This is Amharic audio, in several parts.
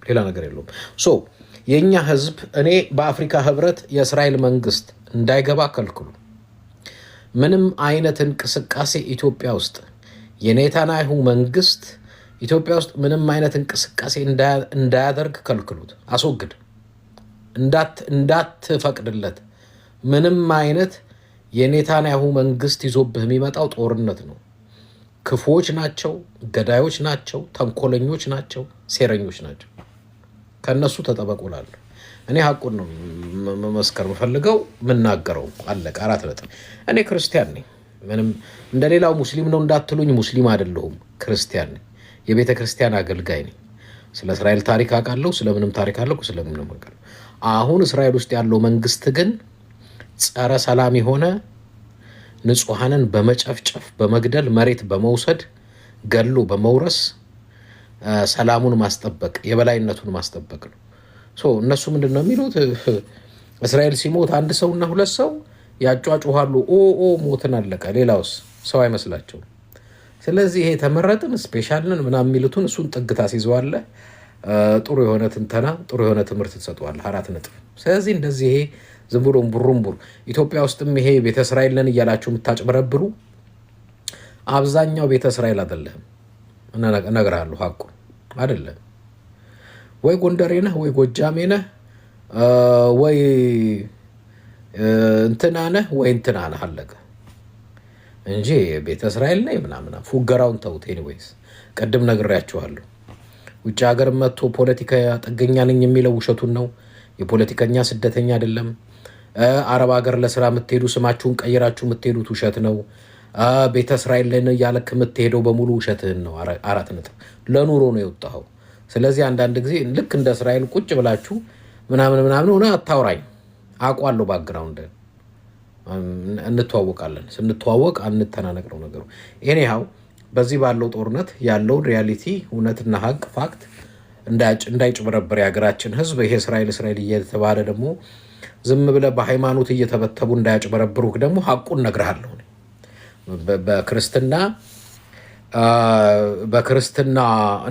ሌላ ነገር የለውም። ሶ የኛ ህዝብ እኔ በአፍሪካ ህብረት የእስራኤል መንግስት እንዳይገባ ከልክሉ። ምንም አይነት እንቅስቃሴ ኢትዮጵያ ውስጥ የኔታንያሁ መንግስት ኢትዮጵያ ውስጥ ምንም አይነት እንቅስቃሴ እንዳያደርግ ከልክሉት፣ አስወግድ፣ እንዳትፈቅድለት። ምንም አይነት የኔታንያሁ መንግስት ይዞብህ የሚመጣው ጦርነት ነው። ክፉዎች ናቸው፣ ገዳዮች ናቸው፣ ተንኮለኞች ናቸው፣ ሴረኞች ናቸው። ከነሱ ተጠበቁላሉ። እኔ ሀቁን ነው መመስከር የምፈልገው የምናገረው። አለቀ። 4 ነጥብ። እኔ ክርስቲያን ነኝ። ምንም እንደሌላው ሙስሊም ነው እንዳትሉኝ፣ ሙስሊም አይደለሁም፣ ክርስቲያን ነኝ። የቤተ ክርስቲያን አገልጋይ ነኝ። ስለ እስራኤል ታሪክ አውቃለሁ፣ ስለምንም ታሪክ አለሁ፣ ስለምንም አውቃለሁ። አሁን እስራኤል ውስጥ ያለው መንግስት ግን ጸረ ሰላም የሆነ ንጹሐንን በመጨፍጨፍ በመግደል መሬት በመውሰድ ገሎ በመውረስ ሰላሙን ማስጠበቅ የበላይነቱን ማስጠበቅ ነው። እነሱ ምንድን ነው የሚሉት? እስራኤል ሲሞት 1 ሰውና 2 ሰው ያጫጩሃሉ። ኦ ሞትን አለቀ። ሌላውስ ሰው አይመስላቸውም። ስለዚህ ይሄ ተመረጥን ስፔሻልን ምናምን የሚሉትን እሱን ጥግታ ሲይዘዋለህ። ጥሩ የሆነ ትንተና ጥሩ የሆነ ትምህርት ትሰጠዋለህ። 4 ነጥብ። ስለዚህ እንደዚህ ይሄ ዝም ብሎ ቡሩምቡር ኢትዮጵያ ውስጥም ይሄ ቤተ እስራኤል ነን እያላችሁ የምታጭበረብሩ አብዛኛው ቤተ እስራኤል አይደለም። እነግርሃለሁ፣ ሀቁ አይደለም። ወይ ጎንደሬ ነህ፣ ወይ ጎጃሜ ነህ፣ ወይ እንትና ነህ፣ ወይ እንትና ነህ። አለቀ እንጂ ቤተ እስራኤል ነኝ ምናምን ፉገራውን ተውት። ኤኒዌይስ ቅድም ነግሬያችኋለሁ። ውጭ ሀገር መጥቶ ፖለቲካ ጥገኛ ነኝ የሚለው ውሸቱን ነው። የፖለቲከኛ ስደተኛ አይደለም። አረብ ሀገር ለስራ የምትሄዱ ስማችሁን ቀይራችሁ የምትሄዱት ውሸት ነው። ቤተ እስራኤል ላይ ያለክ የምትሄደው በሙሉ ውሸትህን ነው። 4 ነጥብ። ለኑሮ ነው የወጣኸው። ስለዚህ አንዳንድ ጊዜ ልክ እንደ እስራኤል ቁጭ ብላችሁ ምናምን ሆነ አታውራኝ። አውቋለሁ ባክግራውንድ፣ እንተዋወቃለን። ስንተዋወቅ አንተናነቅ ነው ነገሩ። ኤኒሃው በዚህ ባለው ጦርነት ያለውን ሪያሊቲ እውነትና ሀቅ ፋክት እንዳይጭበረበር የሀገራችን ህዝብ ይሄ እስራኤል እየተባለ ደግሞ ዝም ብለህ በሃይማኖት እየተበተቡ እንዳያጭበረብሩህ ደግሞ ሀቁን እነግርሃለሁ። በክርስትና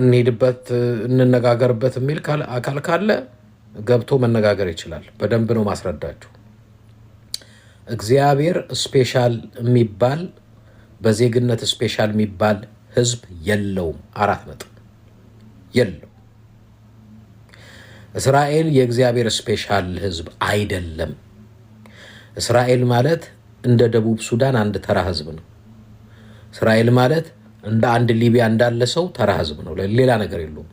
እንሄድበት እንነጋገርበት የሚል አካል ካለ ገብቶ መነጋገር ይችላል። በደንብ ነው ማስረዳችሁ። እግዚአብሔር ስፔሻል የሚባል በዜግነት ስፔሻል የሚባል ህዝብ የለውም። 4 ነጥብ። የለው። እስራኤል የእግዚአብሔር ስፔሻል ህዝብ አይደለም። እስራኤል ማለት እንደ ደቡብ ሱዳን አንድ ተራ ህዝብ ነው። እስራኤል ማለት እንደ አንድ ሊቢያ እንዳለ ሰው ተራ ህዝብ ነው። ሌላ ነገር የለውም።